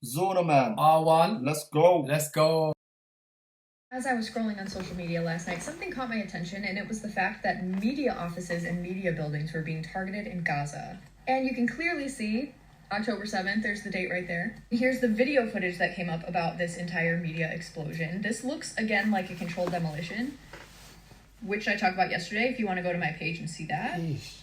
Zona man. R1. Let's go. Let's go. As I was scrolling on social media last night, something caught my attention, and it was the fact that media offices and media buildings were being targeted in Gaza. And you can clearly see October 7th, there's the date right there. Here's the video footage that came up about this entire media explosion. This looks, again, like a controlled demolition, which I talked about yesterday, if you want to go to my page and see that. Yeesh.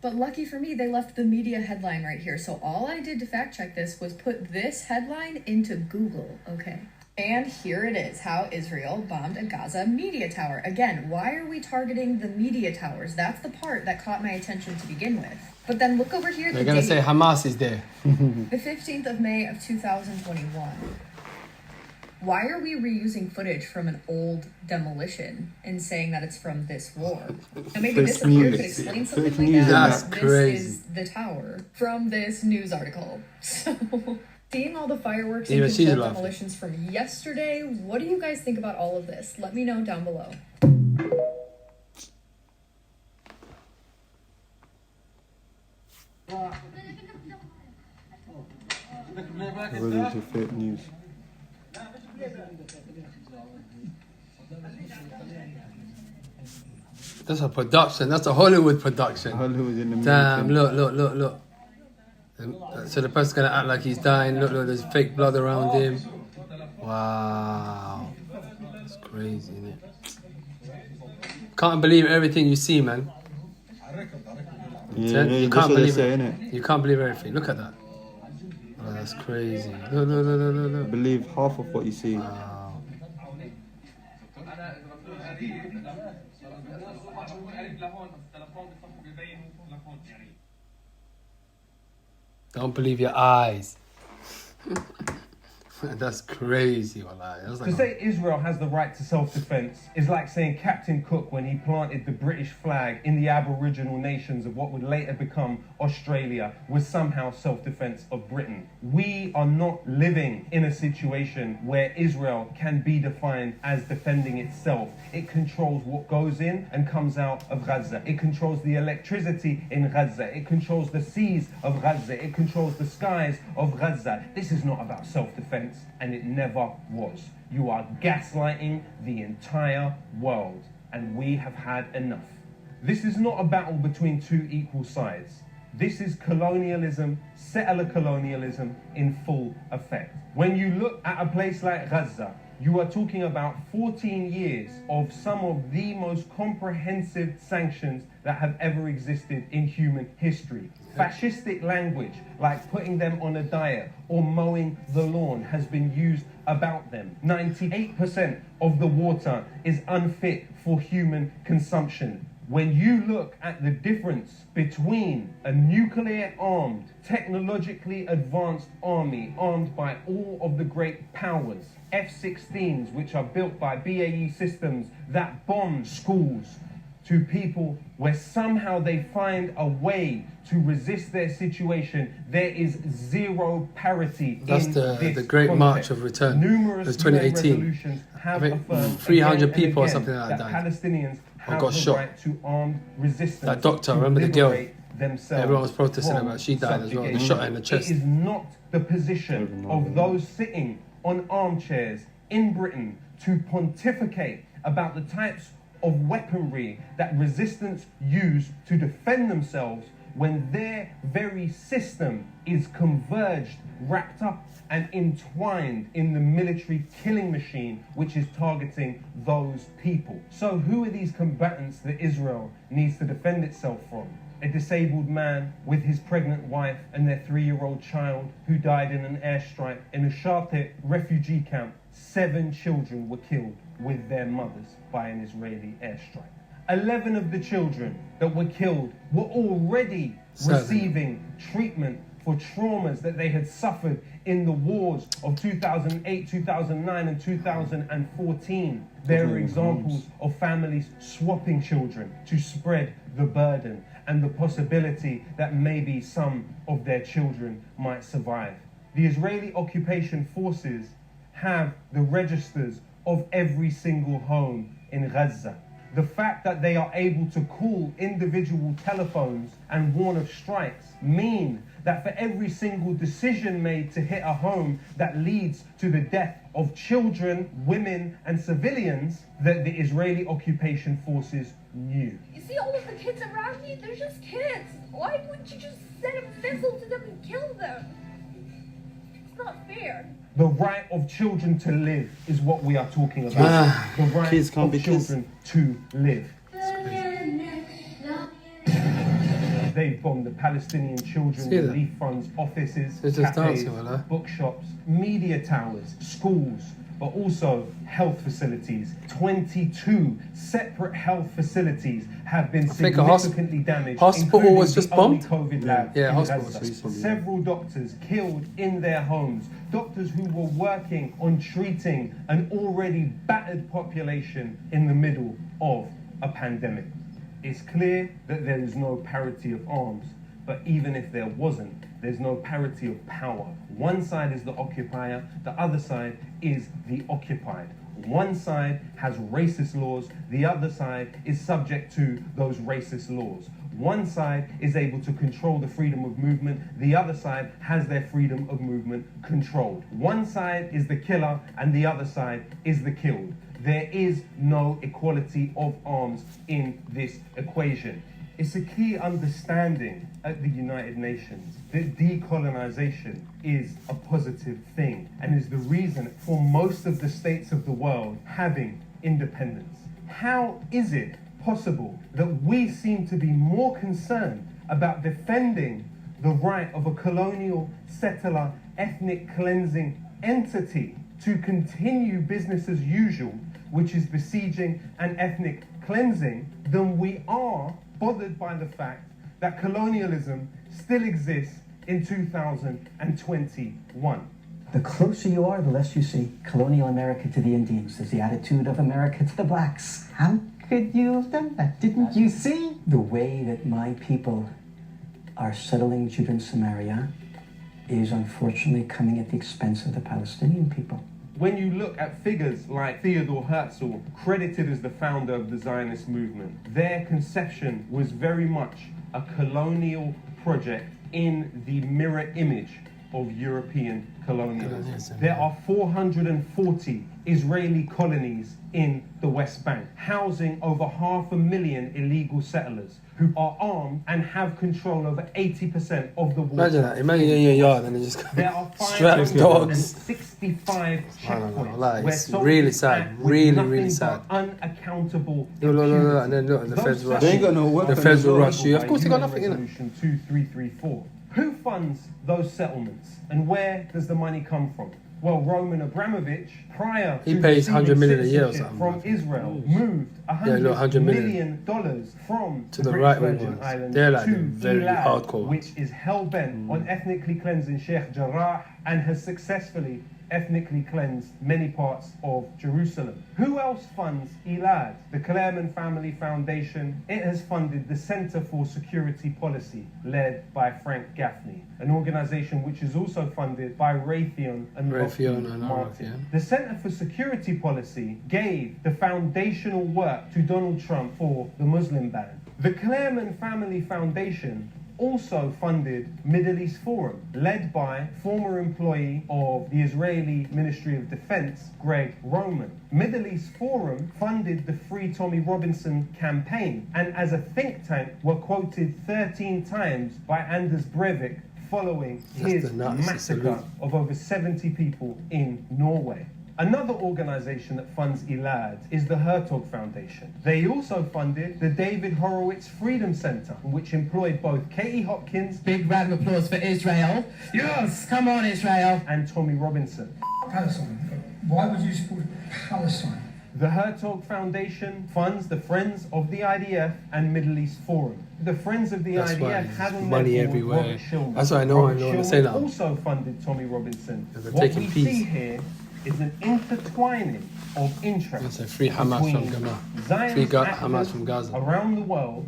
But lucky for me, they left the media headline right here. So all I did to fact check this was put this headline into Google, okay? And here it is, how Israel bombed a Gaza media tower. Again, why are we targeting the media towers? That's the part that caught my attention to begin with. But then look over here. They're going to say Hamas is there. The 15th of May of 2021. Why are we reusing footage from an old demolition and saying that it's from this war? Now maybe this up here could explain something like that. That's This crazy. is the tower from this news article. So seeing all the fireworks and Even she's controlled laughing. demolitions from yesterday, what do you guys think about all of this? Let me know down below. Ready to fake news. That's a production. That's a Hollywood production. Hollywood in the Damn, making. look. So the person's going to act like he's dying. Look, there's fake blood around him. Wow. That's crazy, isn't it? Can't believe everything you see, man. Yeah, You that's can't what they believe say, it. innit? You can't believe everything. Look at that. Oh, that's crazy. Look. Believe half of what you see. Wow. Don't believe your eyes. That's crazy, wallahi. That's To like say Israel has the right to self-defense is like saying Captain Cook when he planted the British flag in the Aboriginal nations of what would later become Australia was somehow self-defense of Britain. We are not living in a situation where Israel can be defined as defending itself. It controls what goes in and comes out of Gaza. It controls the electricity in Gaza. It controls the seas of Gaza. It controls the skies of Gaza. This is not about self-defense. And it never was. You are gaslighting the entire world, and we have had enough. This is not a battle between two equal sides. This is colonialism, settler colonialism in full effect. When you look at a place like Gaza, you are talking about 14 years of some of the most comprehensive sanctions that have ever existed in human history. Fascistic language, like putting them on a diet or mowing the lawn, has been used about them. 98% of the water is unfit for human consumption. When you look at the difference between a nuclear-armed, technologically advanced army armed by all of the great powers, F-16s, which are built by BAE Systems that bomb schools, to people where somehow they find a way to resist their situation, there is zero parity. That's in the this Great context. March of Return. Numerous It was 2018. UN resolutions have I think affirmed 300 again and people or again something like that died. Palestinians have got the shot. right to armed resistance. That doctor, to remember the girl? liberate themselves Everyone was protesting from about. She died as well. They subjugation. shot her in the chest. It is not the position of those sitting on armchairs in Britain to pontificate about the types of weaponry that resistance use to defend themselves when their very system is converged, wrapped up and entwined in the military killing machine which is targeting those people. So who are these combatants that Israel needs to defend itself from? A disabled man with his pregnant wife and their 3-year-old child who died in an airstrike in a Shartet refugee camp. 7 children were killed with their mothers by an Israeli airstrike. 11 of the children that were killed were already receiving treatment for traumas that they had suffered in the wars of 2008, 2009 and 2014. There are examples of families swapping children to spread the burden and the possibility that maybe some of their children might survive. The Israeli occupation forces have the registers of every single home in Gaza. The fact that they are able to call individual telephones and warn of strikes mean that for every single decision made to hit a home that leads to the death of children, women, and civilians, that the Israeli occupation forces knew. You see all of the kids around you? They're just kids. Why wouldn't you just send a missile to them and kill them? It's not fair. The right of children to live is what we are talking about. The right Kids can't of be kids. children to live. They've bombed the Palestinian Children's See that? Relief Fund's offices, They're just cafes, dancing, well, bookshops, media towers, schools, but also health facilities. 22 separate health facilities have been think a significantly damaged. hospital including was just the only bombed? COVID lab Yeah, in hospital Gaza. was just bombed, yeah. Several doctors killed in their homes. Doctors who were working on treating an already battered population in the middle of a pandemic. It's clear that there is no parity of arms, but even if there wasn't, there's no parity of power. One side is the occupier, the other side is the occupied. One side has racist laws, the other side is subject to those racist laws. One side is able to control the freedom of movement, the other side has their freedom of movement controlled. One side is the killer and the other side is the killed. There is no equality of arms in this equation. It's a key understanding at the United Nations that decolonization is a positive thing and is the reason for most of the states of the world having independence. How is it possible that we seem to be more concerned about defending the right of a colonial, settler, ethnic cleansing entity to continue business as usual, which is besieging and ethnic cleansing, than we are bothered by the fact that colonialism still exists in 2021. The closer you are, the less you see colonial America to the Indians. There's the attitude of America to the blacks. How could you have done that? Didn't you see? The way that my people are settling Judah and Samaria is unfortunately coming at the expense of the Palestinian people. When you look at figures like Theodor Herzl, credited as the founder of the Zionist movement, their conception was very much a colonial project in the mirror image of European colonialism. There are 440 Israeli colonies in the West Bank, housing over 500,000 illegal settlers who are armed and have control over 80% of the water. Imagine that. Imagine you're in your yard and they just There are strap dogs. 565 checkpoints like, where it's soldiers really sad, act with really, nothing really but sad. unaccountable Look, and then look, and the Those feds rush They ain't you. got no weapon The feds as will well. rush you. Of course they got UN nothing in it. Resolution 2334. Who funds those settlements and where does the money come from? Well, Roman Abramovich, prior He to pays receiving 100 million a year or citizenship something, from Israel, moved look, $100 $100 million from To the the British right-wing Virgin ones. Islands They're like to the very Elad, hardcore ones. which is hell-bent on ethnically cleansing Sheikh Jarrah and has successfully ethnically cleansed many parts of Jerusalem. Who else funds Elad? The Clermont Family Foundation. It has funded the Center for Security Policy, led by Frank Gaffney, an organization which is also funded by Raytheon and Raytheon Lockheed and Martin. RFN. The Center for Security Policy gave the foundational work to Donald Trump for the Muslim ban. The Clermont Family Foundation also funded Middle East Forum, led by former employee of the Israeli Ministry of Defense, Greg Roman. Middle East Forum funded the Free Tommy Robinson campaign, and as a think tank were quoted 13 times by Anders Breivik following That's his the Nazi massacre salute. of over 70 people in Norway. Another organization that funds Elad is the Hertog Foundation. They also funded the David Horowitz Freedom Center, which employed both Katie Hopkins, Big round of applause for Israel. Yes, come on, Israel. and Tommy Robinson. Palestine. Why would you support Palestine? The Hertog Foundation funds the Friends of the IDF and Middle East Forum. The Friends of the That's why IDF there's had on money their board everywhere. Robert Shulman. That's why I know Robert I say Shulman that. also funded Tommy Robinson. Yeah, they're What taking we peace. see here is an intertwining of interests. That's a free Hamas from between Gaza. Zionist Free Hamas activists from Gaza. around the world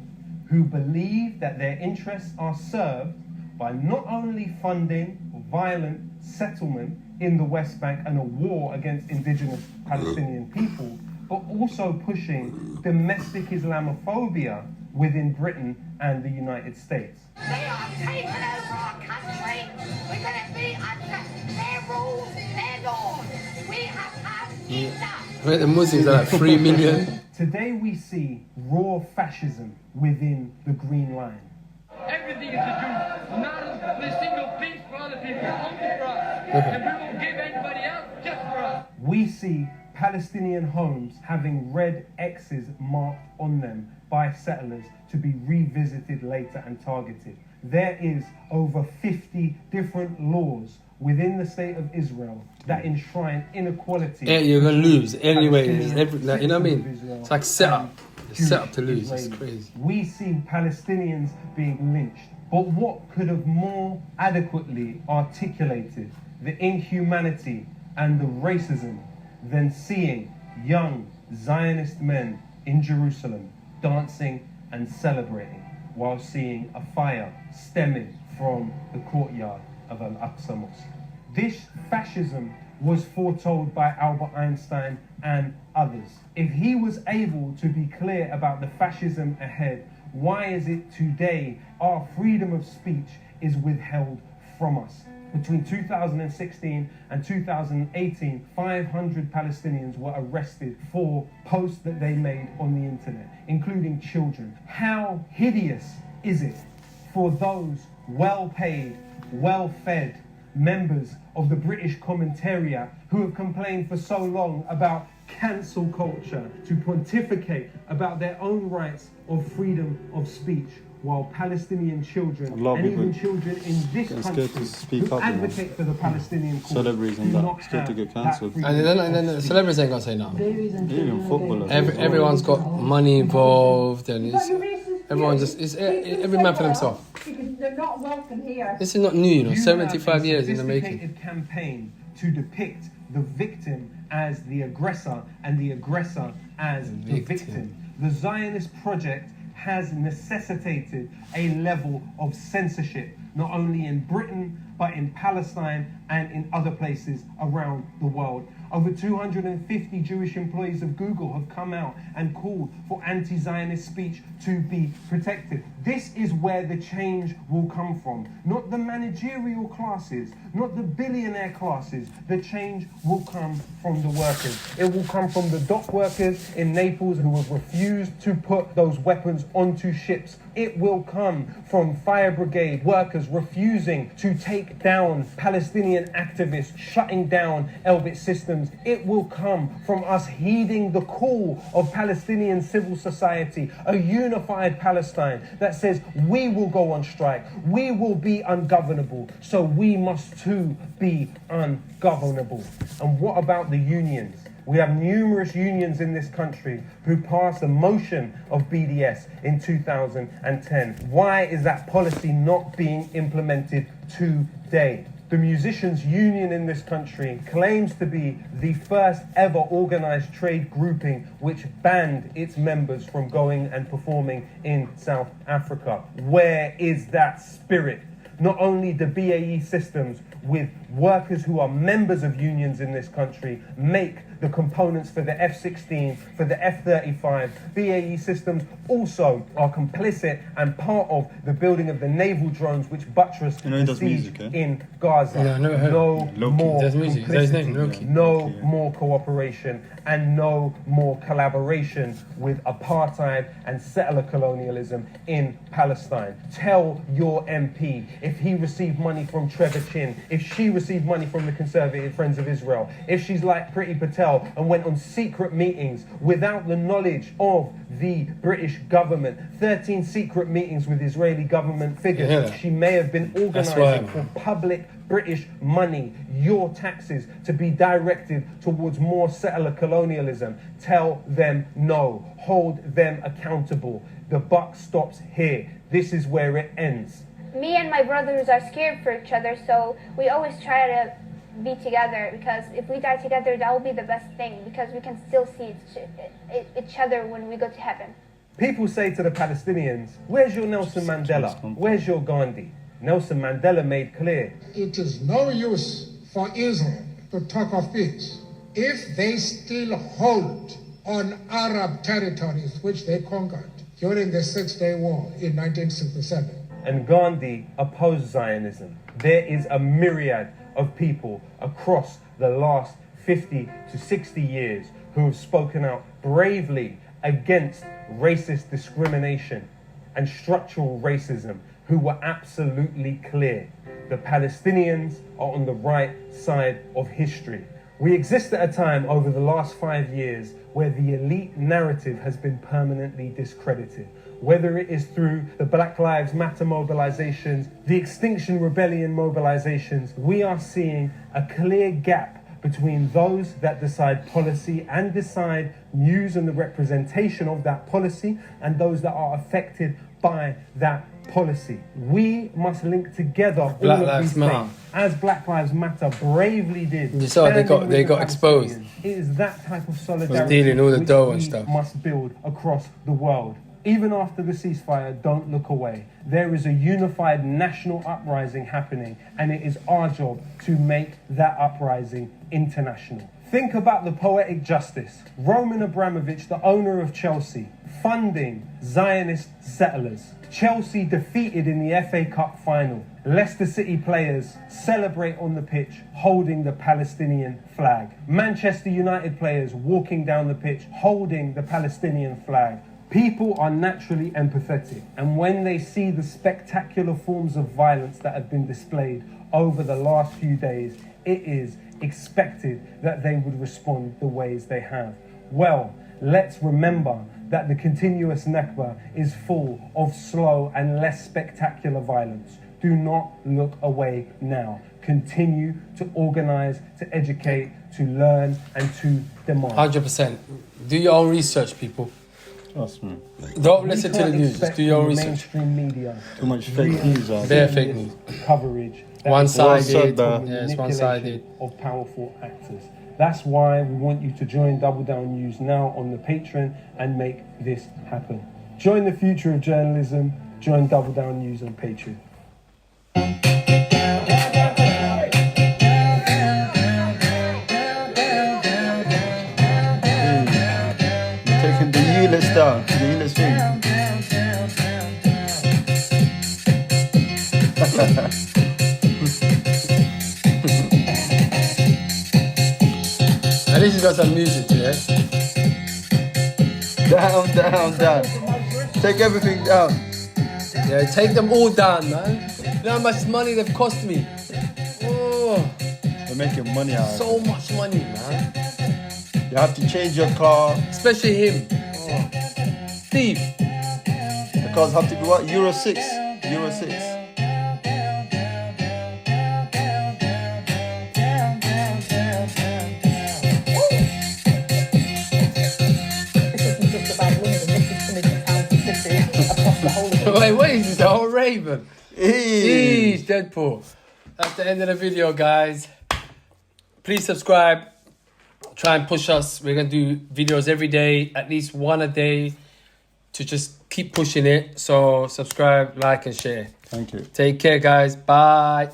who believe that their interests are served by not only funding violent settlement in the West Bank and a war against indigenous Palestinian people, but also pushing domestic Islamophobia within Britain and the United States. They are taking over our country. We're going to be under their rules, their laws. We have had enough. I think the Muslims are like 3 million. Today we see raw fascism within the Green Line. Everything is a Jew. Not a single piece for other people, only for us. And we won't give anybody else just for us. We see Palestinian homes having red X's marked on them by settlers to be revisited later and targeted. There is over 50 different laws within the state of Israel that enshrine inequality. Yeah, you're gonna lose anyway. You know what I mean? It's like set up. It's set up to lose. It's crazy. We see Palestinians being lynched. But what could have more adequately articulated the inhumanity and the racism than seeing young Zionist men in Jerusalem dancing and celebrating while seeing a fire stemming from the courtyard of Al-Aqsa Mosque? This fascism was foretold by Albert Einstein and others. If he was able to be clear about the fascism ahead, why is it today our freedom of speech is withheld from us? Between 2016 and 2018, 500 Palestinians were arrested for posts that they made on the internet, including children. How hideous is it for those well-paid, well-fed members of the British Commentariat who have complained for so long about cancel culture to pontificate about their own rights of freedom of speech, while Palestinian children and even children in this country who advocate for the Palestinian cause celebrities and that scared to get cancelled. And then the celebrities ain't gonna say no. Even footballers. Everyone's got money involved, and it's every man for themselves. They're not welcome here. This is not new, you know. 75 years in the making. A campaign to depict the victim as the aggressor and the aggressor as the victim. The Zionist project has necessitated a level of censorship, not only in Britain, but in Palestine and in other places around the world. Over 250 Jewish employees of Google have come out and called for anti-Zionist speech to be protected. This is where the change will come from. Not the managerial classes, not the billionaire classes. The change will come from the workers. It will come from the dock workers in Naples who have refused to put those weapons onto ships. It will come from fire brigade workers refusing to take down Palestinian activists, shutting down Elbit Systems. It will come from us heeding the call of Palestinian civil society, a unified Palestine that says we will go on strike, we will be ungovernable, so we must too be ungovernable. And what about the unions? We have numerous unions in this country who passed a motion of BDS in 2010. Why is that policy not being implemented today? The musicians' union in this country claims to be the first ever organized trade grouping which banned its members from going and performing in South Africa. Where is that spirit? Not only the BAE Systems, with workers who are members of unions in this country, make the components for the F-16, for the F-35. BAE Systems also are complicit and part of the building of the naval drones which buttress the siege in Gaza. Yeah, I never heard. No more music. His name, Loki. No more cooperation and no more collaboration with apartheid and settler colonialism in Palestine. Tell your MP if he received money from Trevor Chin, if she received money from the Conservative Friends of Israel, if she's like Priti Patel and went on secret meetings without the knowledge of the British government, 13 secret meetings with Israeli government figures. Yeah. She may have been organising for public British money, your taxes, to be directed towards more settler colonialism. Tell them no. Hold them accountable. The buck stops here. This is where it ends. Me and my brothers are scared for each other, so we always try to be together, because if we die together, that will be the best thing, because we can still see each other when we go to heaven. People say to the Palestinians, where's your Nelson Mandela? Where's your Gandhi? Nelson Mandela made clear, it is no use for Israel to talk of peace if they still hold on Arab territories which they conquered during the Six-Day War in 1967. And Gandhi opposed Zionism. There is a myriad of people across the last 50 to 60 years who have spoken out bravely against racist discrimination and structural racism, who were absolutely clear. The Palestinians are on the right side of history. We exist at a time over the last 5 years where the elite narrative has been permanently discredited. Whether it is through the Black Lives Matter mobilizations, the Extinction Rebellion mobilizations, we are seeing a clear gap between those that decide policy and decide news and the representation of that policy and those that are affected by that policy. We must link together Black all of Lives these Matter. things, as Black Lives Matter bravely did. You saw they got Standing with the exposed. Palestinians. It is that type of solidarity stealing all the which dough and we stuff. must build across the world. Even after the ceasefire, don't look away. There is a unified national uprising happening, and it is our job to make that uprising international. Think about the poetic justice. Roman Abramovich, the owner of Chelsea, funding Zionist settlers. Chelsea defeated in the FA Cup final. Leicester City players celebrate on the pitch holding the Palestinian flag. Manchester United players walking down the pitch holding the Palestinian flag. People are naturally empathetic, and when they see the spectacular forms of violence that have been displayed over the last few days, it is expected that they would respond the ways they have. Well, let's remember that the continuous Nakba is full of slow and less spectacular violence. Do not look away now. Continue to organize, to educate, to learn, and to demand. 100%. Do your own research, people. Trust me. Don't listen to the news. Just do your own research. Mainstream media. Too much fake news out Bare there. fake news. Coverage. that One-sided. is also Yeah, it's manipulation one-sided. Of powerful actors. That's why we want you to join Double Down News now on the Patreon and make this happen. Join the future of journalism. Join Double Down News on Patreon. Taking the Euless down, the Euless thing. At least you got some music, yeah? Down, down, down. Take everything down. Yeah, take them all down, man. You know how much money they've cost me? Oh, They're making money out of so much money, man. it. You have to change your car. Especially him. Oh. Thief. The cars have to be what? Euro 6. Euro 6. Wait, what is this? The whole Raven? Hey. Jeez, Deadpool. That's the end of the video, guys. Please subscribe. Try and push us. We're going to do videos every day, at least one a day, to just keep pushing it. So subscribe, like, and share. Thank you. Take care, guys. Bye.